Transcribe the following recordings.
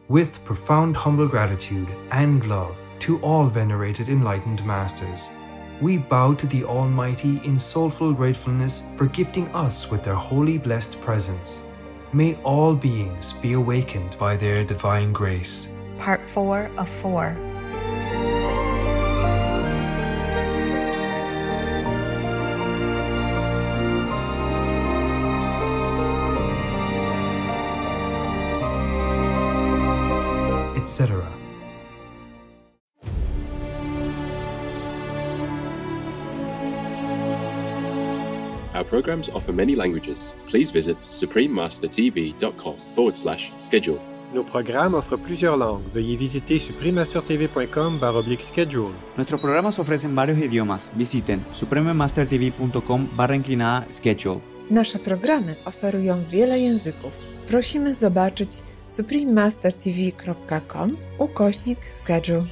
With profound humble gratitude and love to all venerated enlightened masters, we bow to the Almighty in soulful gratefulness for gifting us with their holy blessed presence. May all beings be awakened by their divine grace. Part 4 of 4. Etc. Our programs offer many languages. Please visit suprememastertv.com/schedule. Nos programas offrent plusieurs langues. Veuillez visiter suprememastertv.com/schedule. Nuestros programas ofrecen varios idiomas. Visiten suprememastertv.com/schedule. Nasze programy oferują wiele języków. Prosimy zobaczyć suprememastertv.com/schedule.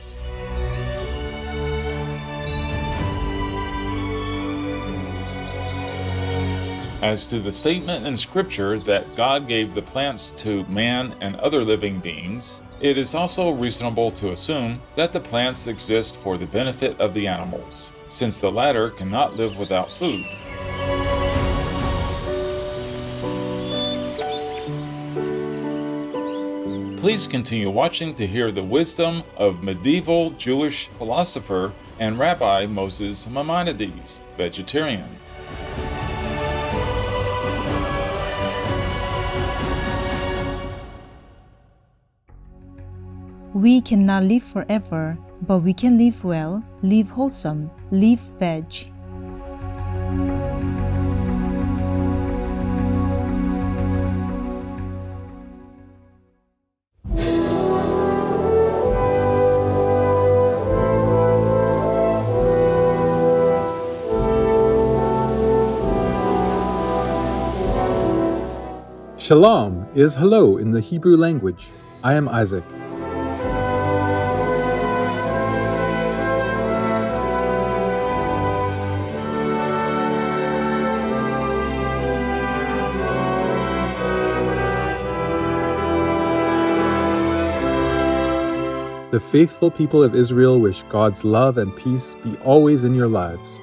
As to the statement in Scripture that God gave the plants to man and other living beings, it is also reasonable to assume that the plants exist for the benefit of the animals, since the latter cannot live without food. Please continue watching to hear the wisdom of medieval Jewish philosopher and Rabbi Moses Maimonides, vegetarian. We cannot live forever, but we can live well, live wholesome, live veg. Shalom is hello in the Hebrew language. I am Isaac. The faithful people of Israel wish God's love and peace be always in your lives.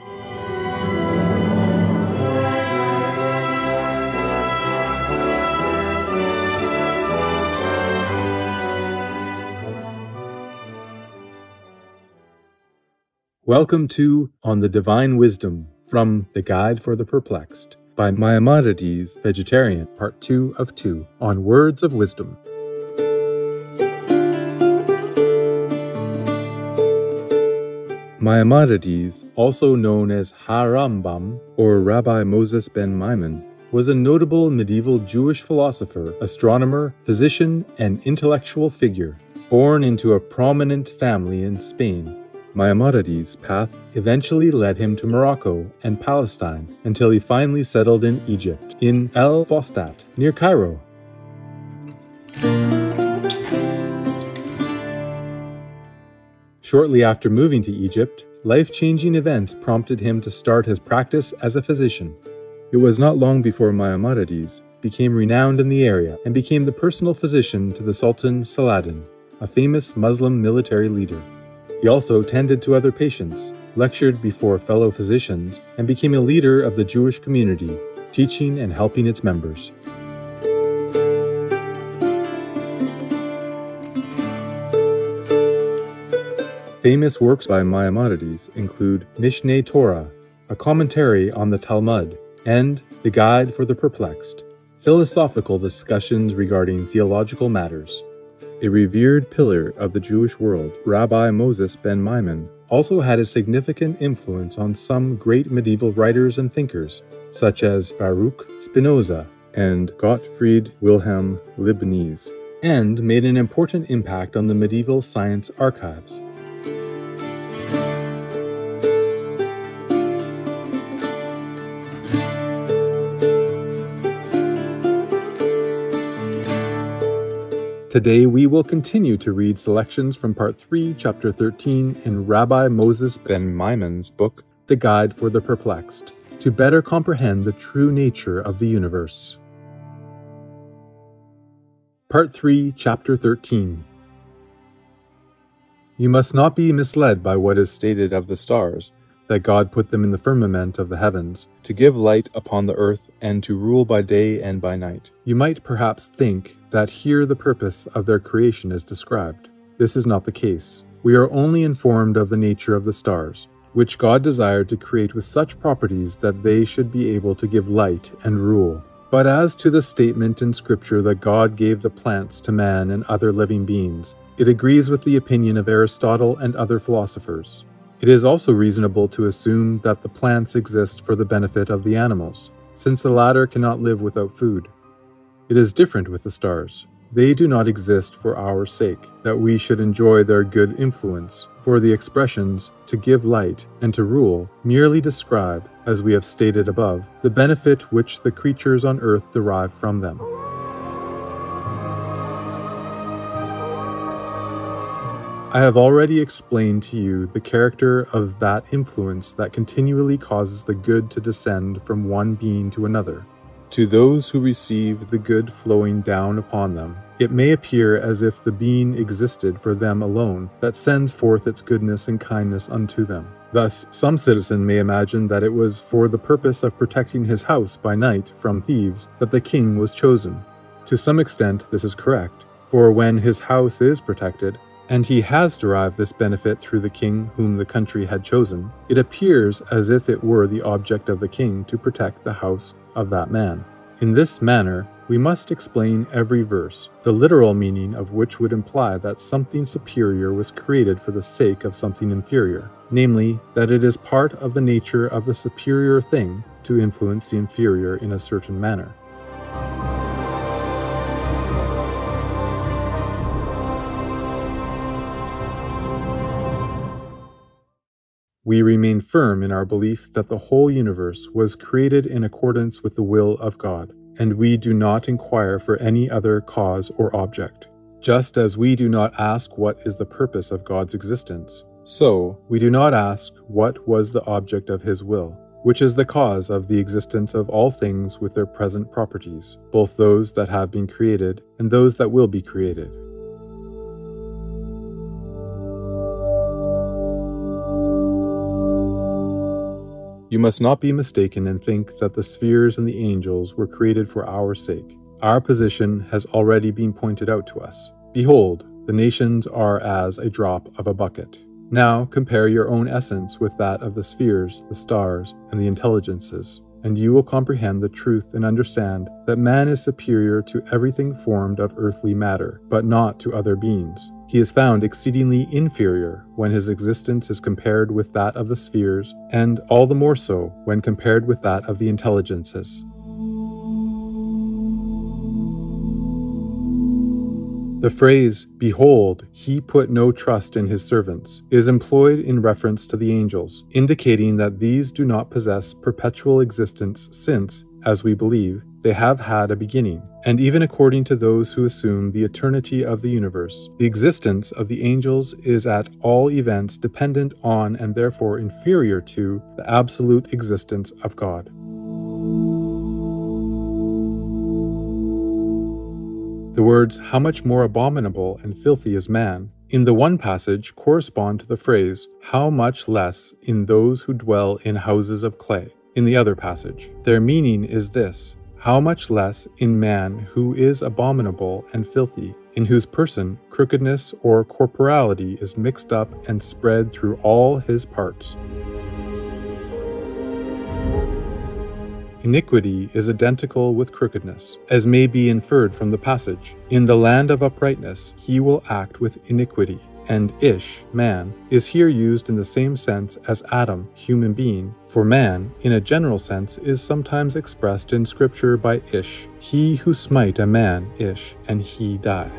Welcome to On the Divine Wisdom from The Guide for the Perplexed by Maimonides, Vegetarian, Part 2 of 2, on Words of Wisdom. Maimonides, also known as Harambam or Rabbi Moses ben Maimon, was a notable medieval Jewish philosopher, astronomer, physician, and intellectual figure. Born into a prominent family in Spain, Maimonides' path eventually led him to Morocco and Palestine until he finally settled in Egypt, in El Fostat, near Cairo. Shortly after moving to Egypt, life-changing events prompted him to start his practice as a physician. It was not long before Maimonides became renowned in the area and became the personal physician to the Sultan Saladin, a famous Muslim military leader. He also tended to other patients, lectured before fellow physicians, and became a leader of the Jewish community, teaching and helping its members. Famous works by Maimonides include Mishneh Torah, a commentary on the Talmud, and The Guide for the Perplexed, philosophical discussions regarding theological matters. A revered pillar of the Jewish world, Rabbi Moses ben Maimon, also had a significant influence on some great medieval writers and thinkers, such as Baruch Spinoza and Gottfried Wilhelm Leibniz, and made an important impact on the medieval science archives. Today we will continue to read selections from Part 3, Chapter 13 in Rabbi Moses ben Maimon's book, The Guide for the Perplexed, to better comprehend the true nature of the universe. Part 3, Chapter 13. You must not be misled by what is stated of the stars, that God put them in the firmament of the heavens, to give light upon the earth and to rule by day and by night. You might perhaps think that here the purpose of their creation is described. This is not the case. We are only informed of the nature of the stars, which God desired to create with such properties that they should be able to give light and rule. But as to the statement in Scripture that God gave the plants to man and other living beings, it agrees with the opinion of Aristotle and other philosophers. It is also reasonable to assume that the plants exist for the benefit of the animals, since the latter cannot live without food. It is different with the stars. They do not exist for our sake, that we should enjoy their good influence, for the expressions to give light and to rule merely describe, as we have stated above, the benefit which the creatures on earth derive from them. I have already explained to you the character of that influence that continually causes the good to descend from one being to another. To those who receive the good flowing down upon them, it may appear as if the being existed for them alone that sends forth its goodness and kindness unto them. Thus, some citizen may imagine that it was for the purpose of protecting his house by night from thieves that the king was chosen. To some extent, this is correct, for when his house is protected, and he has derived this benefit through the king whom the country had chosen, it appears as if it were the object of the king to protect the house of that man. In this manner, we must explain every verse, the literal meaning of which would imply that something superior was created for the sake of something inferior, namely, that it is part of the nature of the superior thing to influence the inferior in a certain manner. We remain firm in our belief that the whole universe was created in accordance with the will of God, and we do not inquire for any other cause or object. Just as we do not ask what is the purpose of God's existence, so we do not ask what was the object of His will, which is the cause of the existence of all things with their present properties, both those that have been created and those that will be created. You must not be mistaken and think that the spheres and the angels were created for our sake. Our position has already been pointed out to us. Behold, the nations are as a drop of a bucket. Now compare your own essence with that of the spheres, the stars, and the intelligences, and you will comprehend the truth and understand that man is superior to everything formed of earthly matter, but not to other beings. He is found exceedingly inferior when his existence is compared with that of the spheres, and all the more so when compared with that of the intelligences. The phrase, "Behold, he put no trust in his servants," is employed in reference to the angels, indicating that these do not possess perpetual existence since, as we believe, they have had a beginning. And even according to those who assume the eternity of the universe, the existence of the angels is at all events dependent on and therefore inferior to the absolute existence of God. The words, "how much more abominable and filthy is man," in the one passage correspond to the phrase, "how much less in those who dwell in houses of clay," in the other passage. Their meaning is this: how much less in man who is abominable and filthy, in whose person crookedness or corporality is mixed up and spread through all his parts. Iniquity is identical with crookedness, as may be inferred from the passage. In the land of uprightness he will act with iniquity, and Ish, man, is here used in the same sense as Adam, human being, for man, in a general sense, is sometimes expressed in Scripture by Ish, he who smite a man, Ish, and he die.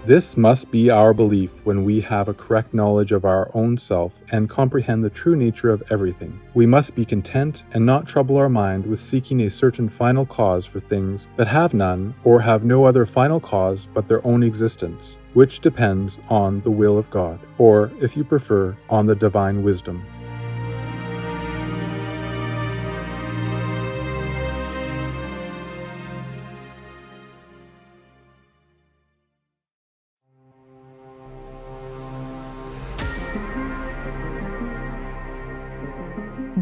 This must be our belief when we have a correct knowledge of our own self and comprehend the true nature of everything. We must be content and not trouble our mind with seeking a certain final cause for things that have none or have no other final cause but their own existence, which depends on the will of God, or, if you prefer, on the divine wisdom.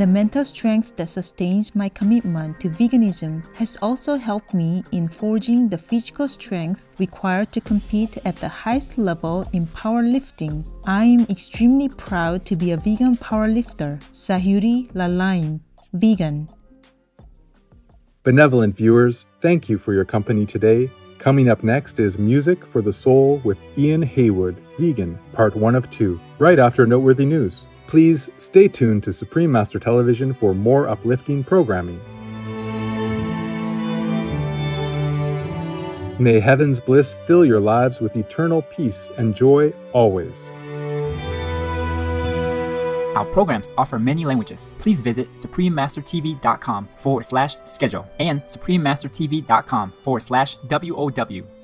The mental strength that sustains my commitment to veganism has also helped me in forging the physical strength required to compete at the highest level in powerlifting. I am extremely proud to be a vegan powerlifter. Sahuri Lalain, vegan. Benevolent viewers, thank you for your company today. Coming up next is Music for the Soul with Ian Haywood, vegan, part 1 of 2, right after Noteworthy News. Please stay tuned to Supreme Master Television for more uplifting programming. May heaven's bliss fill your lives with eternal peace and joy always. Our programs offer many languages. Please visit suprememastertv.com/schedule and suprememastertv.com/WOW.